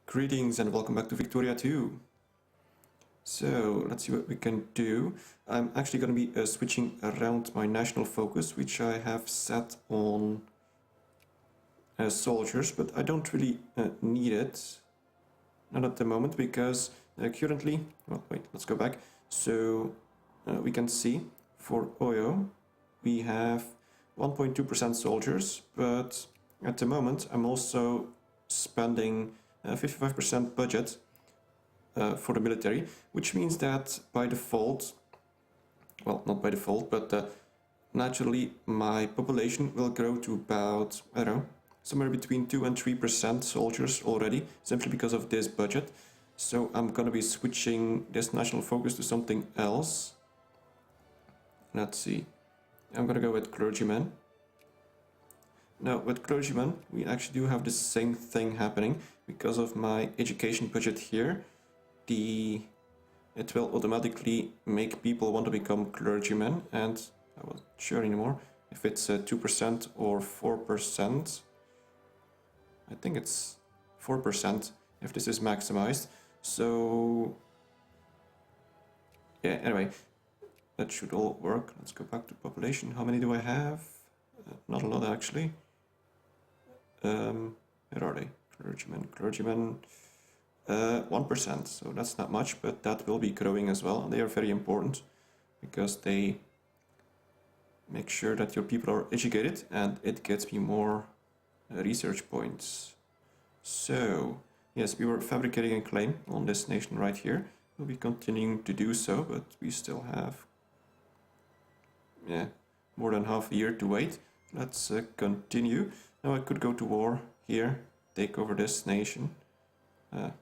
Greetings and welcome back to Victoria 2. So let's see what we can do. I'm actually going to be switching around my national focus, which I have set on soldiers, but I don't really need it. Not at the moment, because currently, well, wait, let's go back. So we can see for Oyo, we have 1.2% soldiers, but at the moment I'm also spending 55% budget for the military, which means that by default, well, not by default, but naturally my population will grow to about, I don't know, somewhere between 2 and 3% soldiers already, simply because of this budget. So I'm gonna be switching this national focus to something else. Let's see. I'm gonna go with clergymen. Now, with clergymen, we actually do have the same thing happening. Because of my education budget here, it will automatically make people want to become clergymen, and I wasn't sure anymore if it's 2% or 4%. I think it's 4% if this is maximized. So yeah, anyway, that should all work. Let's go back to population. How many do I have? Not a lot, actually. Where are they? Clergymen. 1%, so that's not much, but that will be growing as well. They are very important because they make sure that your people are educated, and it gets me more research points. So yes, we were fabricating a claim on this nation right here. We'll be continuing to do so, but we still have more than half a year to wait. Let's continue. Now I could go to war here, take over this nation. Well,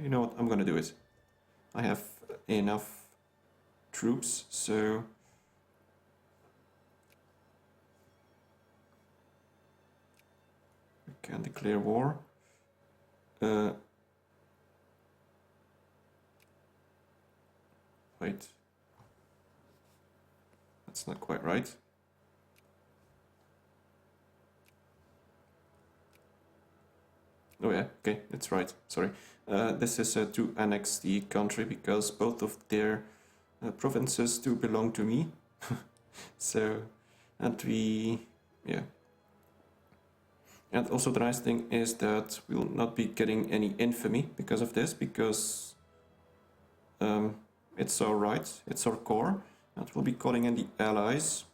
you know what, I'm gonna do it. I have enough troops, so we can declare war. Wait, that's not quite right. Oh yeah, okay, it's right, sorry. This is to annex the country because both of their provinces do belong to me. So, and And also the nice thing is that we will not be getting any infamy because of this, because it's our right, it's our core, and we'll be calling in the allies.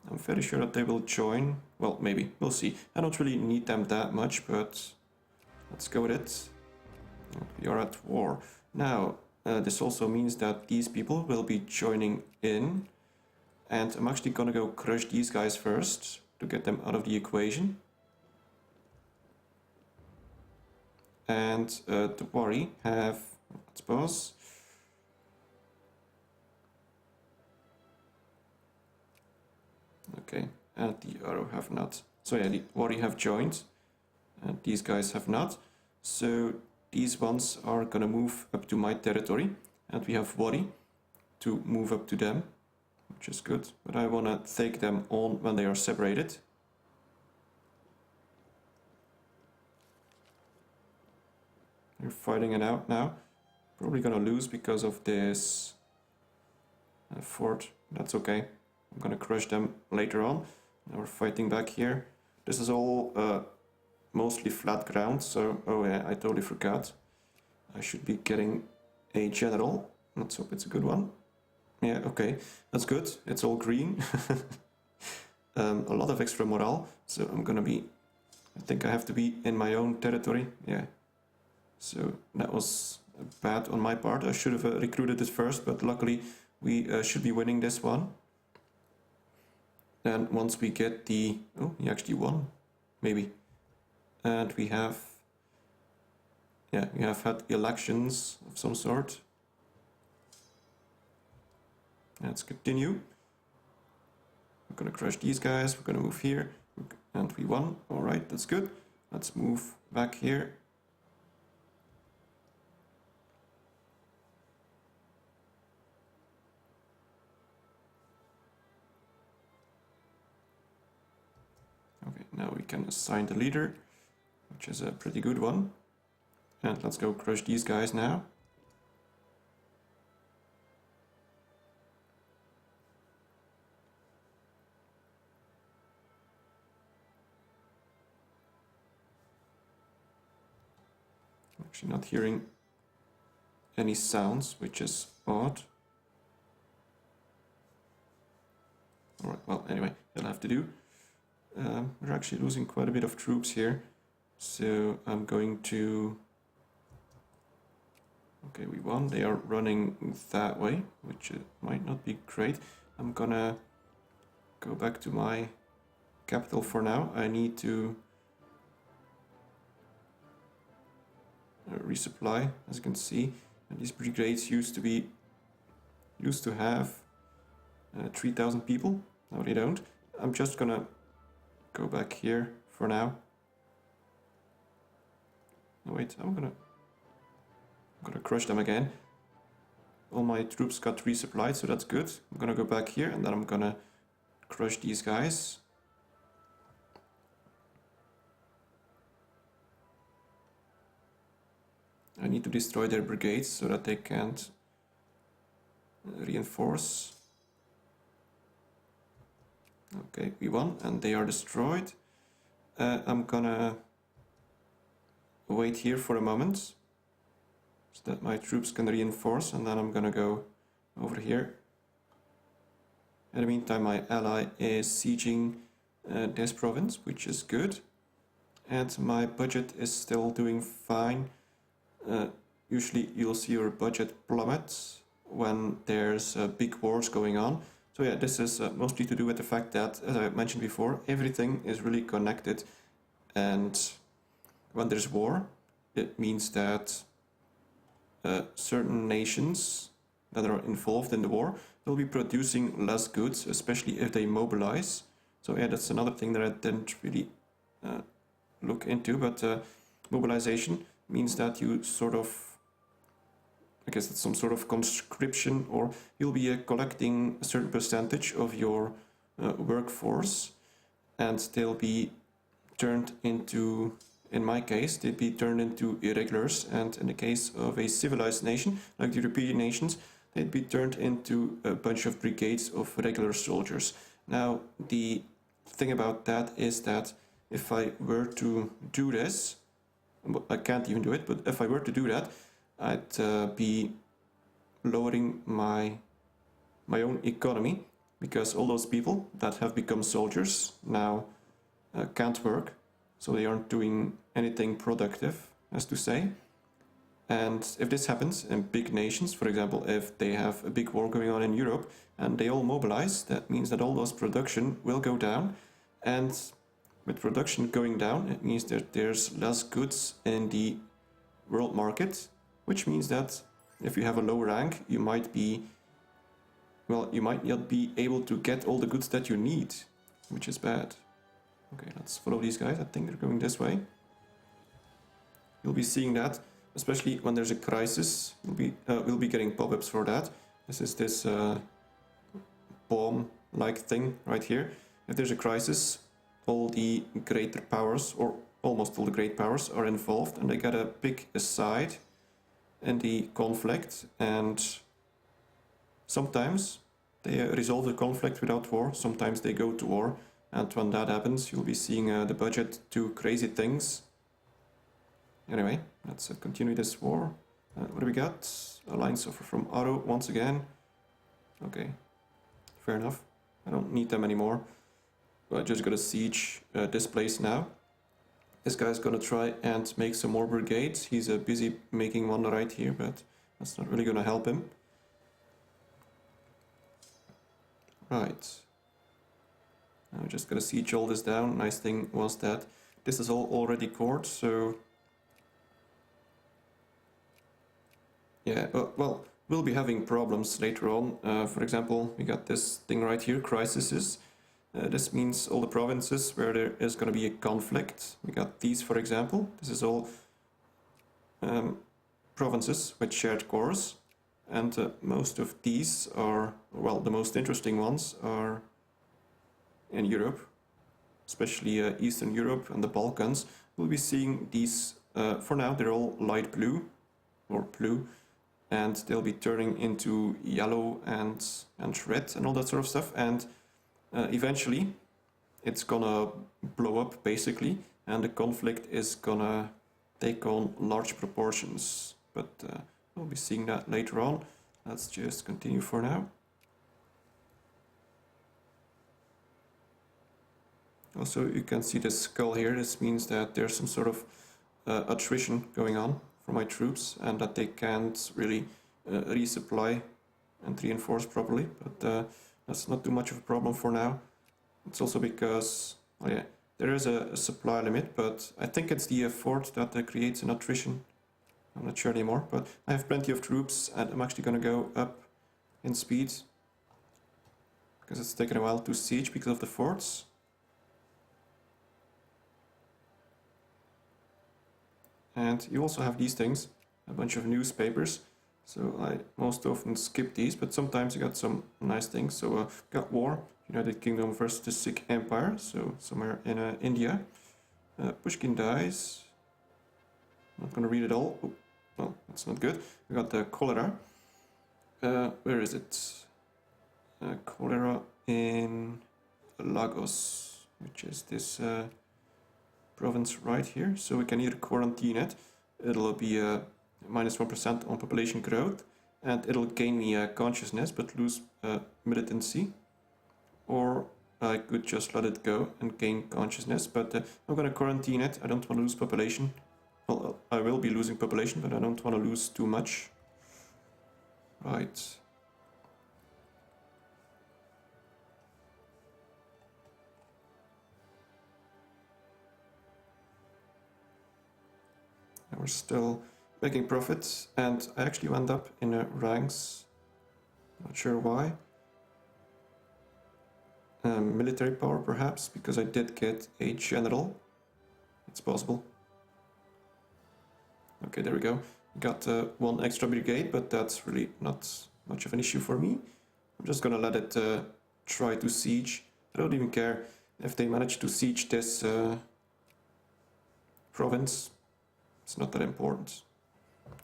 I'm very sure that they will join. Well, maybe, we'll see. I don't really need them that much, but let's go with it. We are at war. Now, this also means that these people will be joining in, and I'm actually gonna go crush these guys first to get them out of the equation. And the Wari have, let's pause. Okay, and the Aro have not. So yeah, the Wari have joined, and these guys have not. So these ones are gonna move up to my territory, and we have Wari to move up to them, which is good. But I wanna take them on when they are separated. They're fighting it out now. Probably gonna lose because of this fort. That's okay. I'm gonna crush them later on. Now we're fighting back here. This is all mostly flat ground, so oh yeah, I totally forgot. I should be getting a general. Let's hope it's a good one. Yeah, okay, that's good. It's all green. A lot of extra morale, so I'm gonna be... I think I have to be in my own territory, yeah. So that was bad on my part. I should have recruited it first, but luckily we should be winning this one. Then once we get the... Oh, he actually won, maybe. And we have... Yeah, we have had elections of some sort. Let's continue. We're gonna crush these guys, we're gonna move here, and we won. Alright, that's good. Let's move back here. Okay, now we can assign the leader. which is a pretty good one. And let's go crush these guys now. I'm actually not hearing any sounds, which is odd. Alright, well, anyway, that'll have to do. We're actually losing quite a bit of troops here, so I'm going to... Okay, we won. They are running that way, which might not be great. I'm gonna go back to my capital for now. I need to resupply, as you can see. And these brigades used to have 3,000 people. Now they don't. I'm just gonna go back here for now. No, wait, I'm gonna crush them again. All my troops got resupplied, so that's good. I'm gonna go back here and then I'm gonna crush these guys. I need to destroy their brigades so that they can't reinforce. Okay, we won and they are destroyed. I'm gonna wait here for a moment so that my troops can reinforce, and then I'm gonna go over here. In the meantime, my ally is sieging this province, which is good, and my budget is still doing fine. Usually you'll see your budget plummet when there's big wars going on. So yeah, this is mostly to do with the fact that, as I mentioned before, everything is really connected, and when there's war, it means that certain nations that are involved in the war will be producing less goods, especially if they mobilize. So yeah, that's another thing that I didn't really look into, but mobilization means that you sort of, I guess it's some sort of conscription, or you'll be collecting a certain percentage of your workforce, and they'll be turned into, in my case, they'd be turned into irregulars, and in the case of a civilized nation, like the European nations, they'd be turned into a bunch of brigades of regular soldiers. Now, the thing about that is that if I were to do this, I can't even do it, but if I were to do that, I'd be lowering my own economy, because all those people that have become soldiers now can't work, so they aren't doing anything productive, as to say. And if this happens in big nations, for example, if they have a big war going on in Europe and they all mobilize, that means that all those production will go down, and with production going down, it means that there's less goods in the world market, which means that if you have a low rank, you might not be able to get all the goods that you need, which is bad. Okay, let's follow these guys. I think they're going this way. You'll be seeing that, especially when there's a crisis. We'll be getting pop-ups for that. This is this bomb-like thing right here. If there's a crisis, all the greater powers, or almost all the great powers, are involved, and they gotta pick a side in the conflict, and sometimes they resolve the conflict without war, sometimes they go to war, and when that happens, you'll be seeing the budget do crazy things. Anyway, let's continue this war. What do we got? A line suffer from auto once again. Okay, fair enough. I don't need them anymore. I just gotta siege this place now. This guy's gonna try and make some more brigades. He's busy making one right here, but that's not really gonna help him. Right. Now I just gotta siege all this down. Nice thing was that this is all already cored, so yeah, well, we'll be having problems later on. For example, we got this thing right here, crises. This means all the provinces where there is going to be a conflict. We got these, for example. This is all provinces with shared cores, and most of these are, well, the most interesting ones are in Europe, especially Eastern Europe and the Balkans. we'll be seeing these, for now they're all light blue, or blue, and they'll be turning into yellow and red and all that sort of stuff, and eventually it's gonna blow up basically, and the conflict is gonna take on large proportions, but we'll be seeing that later on. Let's just continue for now. Also, you can see the skull here. This means that there's some sort of attrition going on for my troops, and that they can't really resupply and reinforce properly, but that's not too much of a problem for now. It's also because, oh yeah, there is a supply limit, but I think it's the fort that creates an attrition. I'm not sure anymore, but I have plenty of troops, and I'm actually going to go up in speed because it's taken a while to siege because of the forts. And you also have these things, a bunch of newspapers, so I most often skip these, but sometimes you got some nice things. So got war, United Kingdom versus the Sikh Empire, so somewhere in India. Pushkin dies. Not gonna read it all. Oh, well, that's not good. We got the cholera. Where is it? Cholera in Lagos, which is this province right here. So we can either quarantine it. It'll be -1% on population growth, and it'll gain me consciousness but lose militancy. Or I could just let it go and gain consciousness, but I'm gonna quarantine it. I don't want to lose population. Well, I will be losing population, but I don't want to lose too much. Right. And we're still making profits, and I actually went up in ranks. Not sure why. Military power, perhaps, because I did get a general. It's possible. Okay, there we go. Got one extra brigade, but that's really not much of an issue for me. I'm just gonna let it try to siege. I don't even care if they manage to siege this province. It's not that important.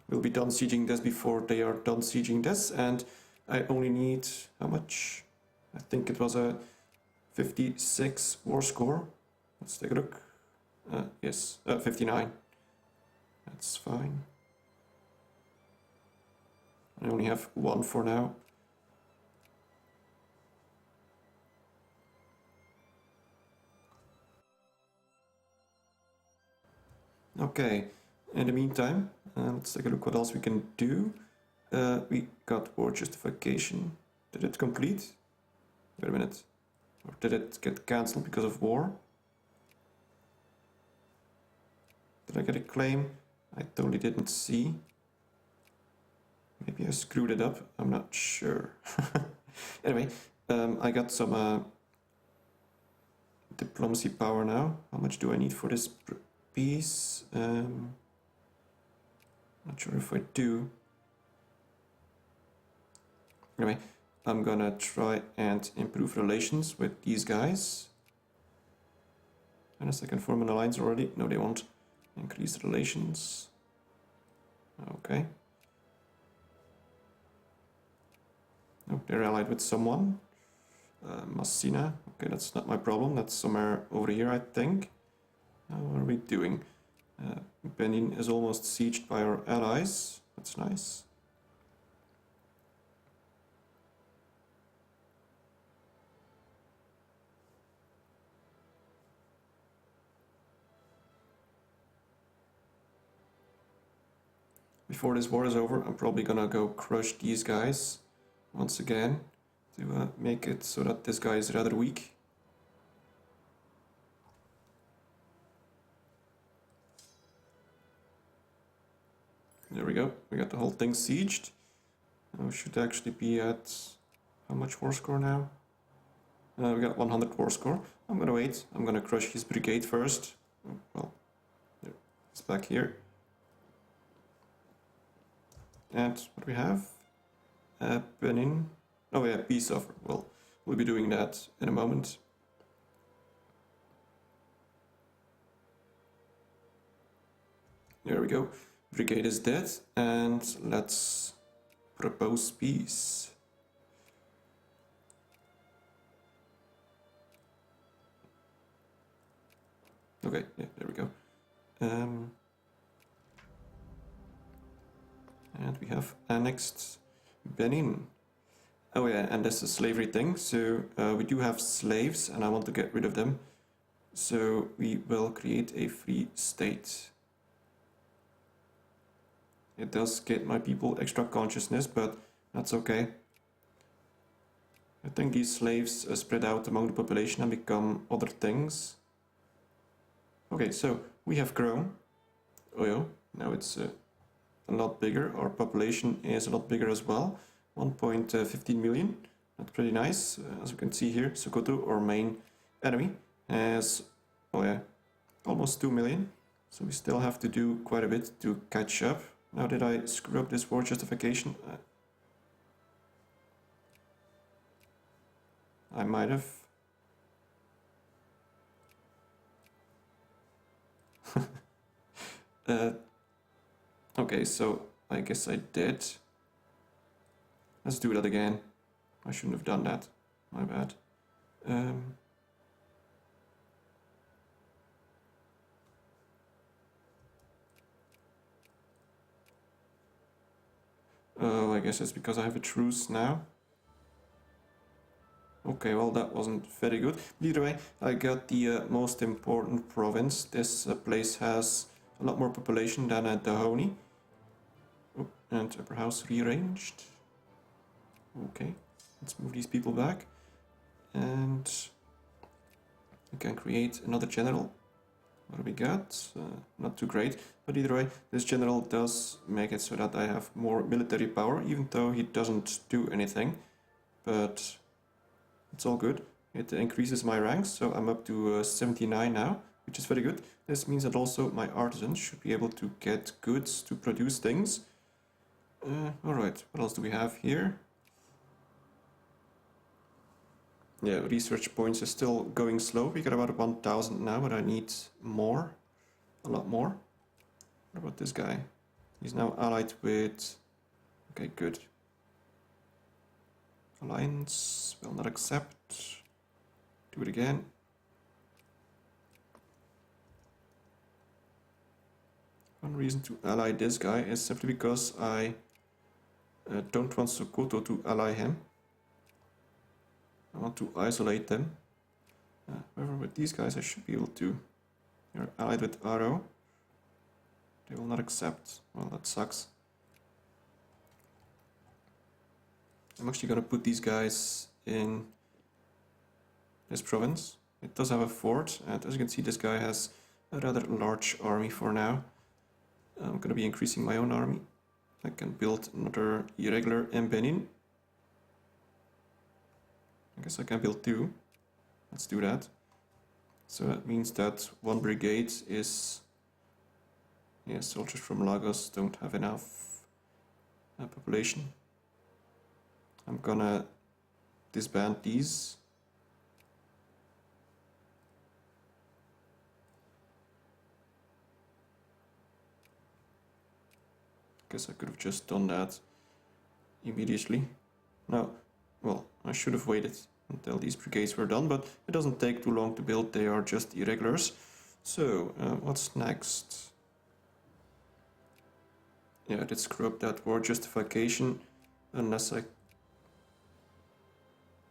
We'll be done sieging this before they are done sieging this, and I only need, how much? I think it was a 56 war score. Let's take a look. Yes, 59. That's fine. I only have one for now. Okay, in the meantime, let's take a look what else we can do. We got war justification. Did it complete? Wait a minute. Or did it get cancelled because of war? Did I get a claim? I totally didn't see. Maybe I screwed it up. I'm not sure. Anyway, I got some diplomacy power now. How much do I need for this peace? Not sure if I do. Anyway, I'm gonna try and improve relations with these guys. Unless I can form an alliance already. No, they won't. Increase relations. Okay. Oh, they're allied with someone. Massina. Okay, that's not my problem. That's somewhere over here, I think. What are we doing? Benin is almost sieged by our allies. That's nice. Before this war is over, I'm probably gonna go crush these guys once again to make it so that this guy is rather weak. There we go, we got the whole thing sieged. We should actually be at how much war score now? We got 100 war score. I'm gonna wait, I'm gonna crush his brigade first. Oh, well, it's back here. And what do we have? Benin. Oh yeah, peace offer. Well, we'll be doing that in a moment. There we go. Brigade is dead, and let's propose peace. Okay, yeah, there we go. And we have annexed Benin. Oh yeah, and this is a slavery thing, so we do have slaves and I want to get rid of them. So we will create a free state. It does get my people extra consciousness, but that's okay. I think these slaves spread out among the population and become other things. Okay, so we have grown. Oh yeah, now it's a lot bigger. Our population is a lot bigger as well. 1.15 million. That's pretty nice. As you can see here, Sokoto, our main enemy, has, oh yeah, almost 2 million. So we still have to do quite a bit to catch up. Now did I screw up this war justification? I might have. Okay, so I guess I did. Let's do that again. I shouldn't have done that. My bad. Oh, I guess it's because I have a truce now. Okay, well that wasn't very good. Either way, I got the most important province. This place has a lot more population than Dahomey. Oh, and upper house rearranged. Okay, let's move these people back. And we can create another general. What do we got? Not too great, but either way, this general does make it so that I have more military power, even though he doesn't do anything. But it's all good. It increases my ranks, so I'm up to 79 now, which is very good. This means that also my artisans should be able to get goods to produce things. Alright, what else do we have here? Yeah, research points is still going slow. We got about 1000 now, but I need more. A lot more. What about this guy? He's now allied with... Okay, good. Alliance will not accept. Do it again. One reason to ally this guy is simply because I don't want Sokoto to ally him. I want to isolate them. However, with these guys I should be able to. They're allied with Aro. They will not accept. Well, that sucks. I'm actually gonna put these guys in this province. It does have a fort, and as you can see, this guy has a rather large army for now. I'm gonna be increasing my own army. I can build another irregular in Benin. I guess I can build 2. Let's do that. So that means that 1 brigade is... Yeah, soldiers from Lagos don't have enough population. I'm gonna disband these. Guess I could have just done that immediately. No, well, I should have waited until these brigades were done, but it doesn't take too long to build. They are just irregulars. So, what's next? Yeah, I did screw up that war justification, unless I...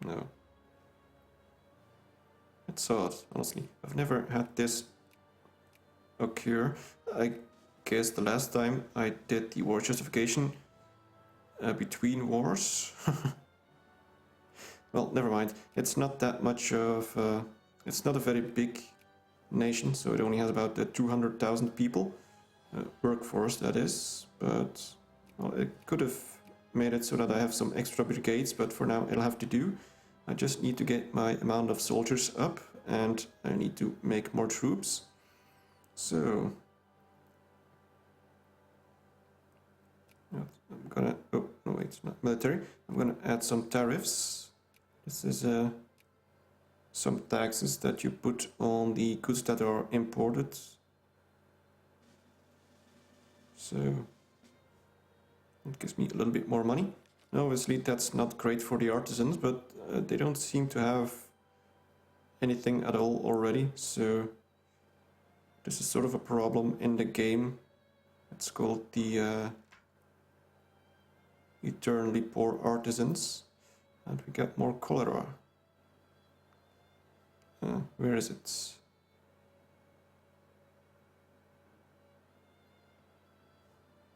No. It's odd, honestly. I've never had this occur. I guess the last time I did the war justification between wars. Well, never mind. It's not that much of... it's not a very big nation, so it only has about 200,000 people. Workforce, that is. But, well, it could have made it so that I have some extra brigades, but for now it'll have to do. I just need to get my amount of soldiers up, and I need to make more troops. So... I'm gonna... Oh, no wait, it's not military. I'm gonna add some tariffs. This is some taxes that you put on the goods that are imported. so it gives me a little bit more money. Now, obviously that's not great for the artisans, but they don't seem to have anything at all already, so this is sort of a problem in the game. It's called the eternally poor artisans, and we get more cholera. Where is it?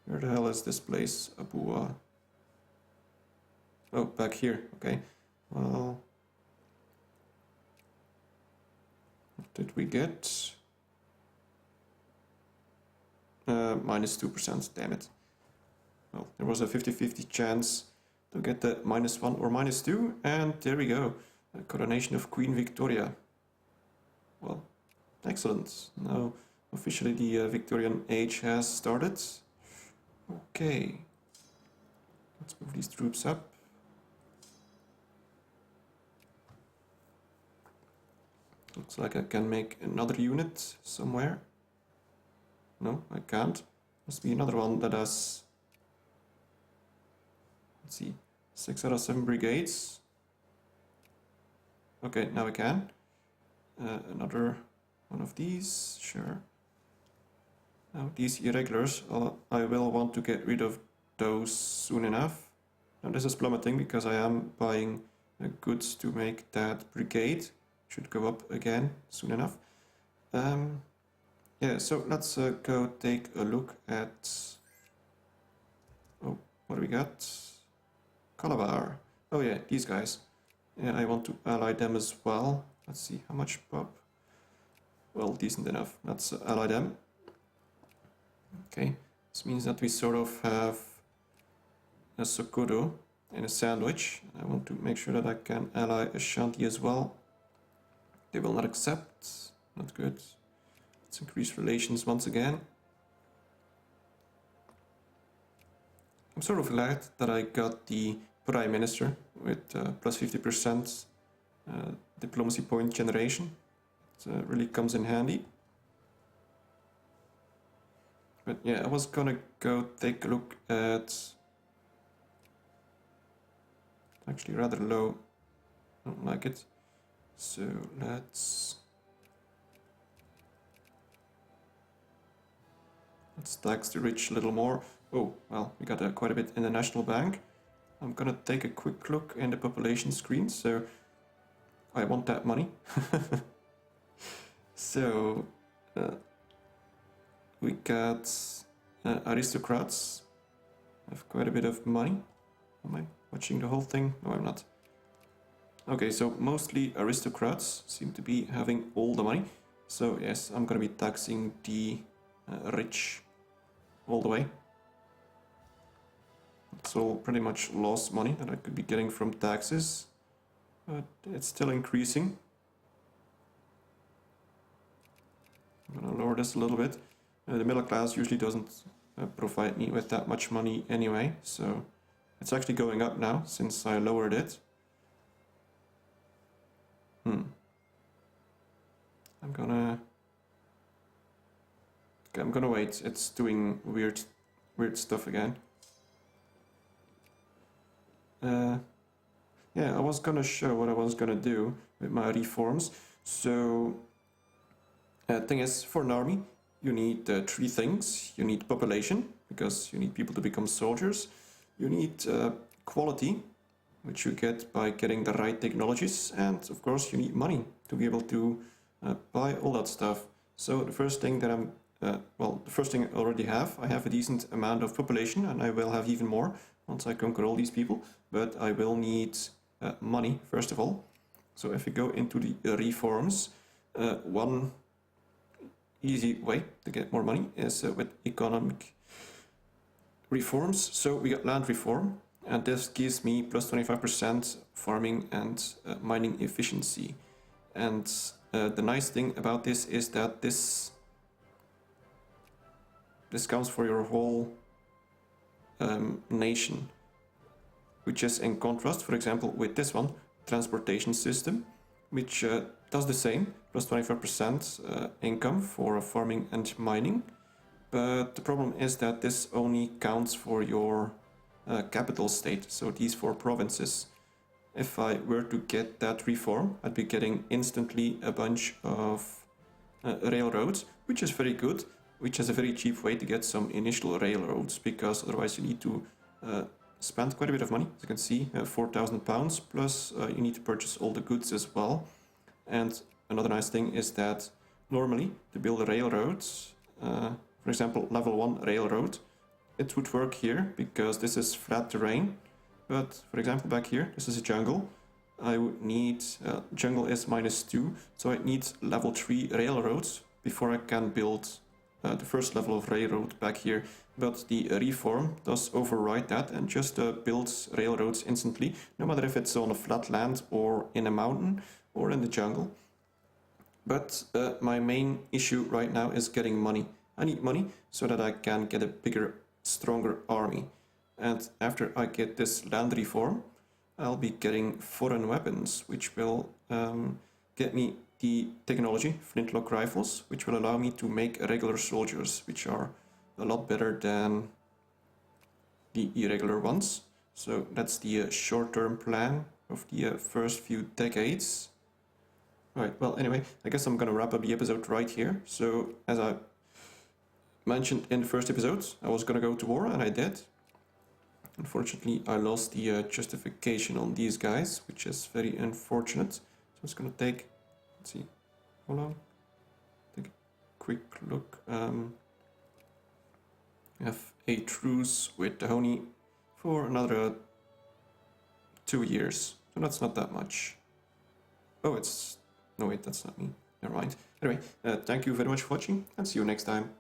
Where the hell is this place? Abua. Oh, back here. Okay. Well, what did we get? -2%. Damn it. Well, there was a 50-50 chance to get the -1 or -2, and there we go. A coronation of Queen Victoria. Well, excellent. Now, officially the Victorian age has started. Okay. Let's move these troops up. Looks like I can make another unit somewhere. No, I can't. Must be another one that has, let's see, 6 out of 7 brigades. Okay, now I can. Another one of these, sure. Now these irregulars, I will want to get rid of those soon enough. Now this is plummeting because I am buying goods to make that brigade. Should go up again soon enough. Yeah, so let's go take a look at... Oh, what do we got? Calabar. Oh yeah, these guys. Yeah, I want to ally them as well. Let's see, how much pop? Well, decent enough. Let's ally them. Okay, this means that we sort of have a Sokoto and a sandwich. I want to make sure that I can ally Ashanti as well. They will not accept. Not good. Let's increase relations once again. I'm sort of glad that I got the Prime Minister with plus 50% diplomacy point generation. It really comes in handy. But yeah, I was gonna go take a look at... Actually rather low. I don't like it. So let's tax the rich a little more. Oh, well, we got quite a bit in the National Bank. I'm gonna take a quick look in the population screen, so I want that money. So we got aristocrats. I have quite a bit of money. Am I watching the whole thing? No, I'm not. Okay, so mostly aristocrats seem to be having all the money. So yes, I'm gonna be taxing the rich all the way. It's all pretty much lost money that I could be getting from taxes, but it's still increasing. I'm gonna lower this a little bit. The middle class usually doesn't provide me with that much money anyway, so it's actually going up now since I lowered it. I'm gonna wait. It's doing weird stuff again. Yeah, I was gonna show what I was gonna do with my reforms. So, thing is, for an army, you need 3 things. You need population, because you need people to become soldiers. You need quality, which you get by getting the right technologies, and of course you need money to be able to buy all that stuff. So the first thing that the first thing I already have, I have a decent amount of population, and I will have even more once I conquer all these people, but I will need money first of all. So if we go into the reforms, one easy way to get more money is with economic reforms. So we got land reform, and this gives me plus 25% farming and mining efficiency. And the nice thing about this is that this counts for your whole nation, which is in contrast, for example, with this one, transportation system, which does the same, plus 25% income for farming and mining. but the problem is that this only counts for your capital state, so these 4 provinces. If I were to get that reform, I'd be getting instantly a bunch of railroads, which is very good, which is a very cheap way to get some initial railroads, because otherwise you need to spend quite a bit of money. As you can see, 4,000 pounds, plus you need to purchase all the goods as well. And another nice thing is that normally to build railroads, for example, level 1 railroad, it would work here because this is flat terrain. But for example, back here, this is a jungle. I would need, jungle is -2, so I need level 3 railroads before I can build the first level of railroad back here. But the reform does override that and just builds railroads instantly, no matter if it's on a flat land or in a mountain or in the jungle. But my main issue right now is getting money. I need money so that I can get a bigger, stronger army. And after I get this land reform, I'll be getting foreign weapons, which will get me the technology, flintlock rifles, which will allow me to make regular soldiers, which are a lot better than the irregular ones. So that's the short-term plan of the first few decades. Right, well, anyway, I guess I'm gonna wrap up the episode right here. So, as I mentioned in the first episode, I was gonna go to war, and I did. Unfortunately, I lost the justification on these guys, which is very unfortunate. So it's gonna take, let's see, hold on, take a quick look. We have a truce with the Honey for another 2 years, so that's not that much. Oh, it's, no wait, that's not me, never mind. Anyway, thank you very much for watching, and see you next time.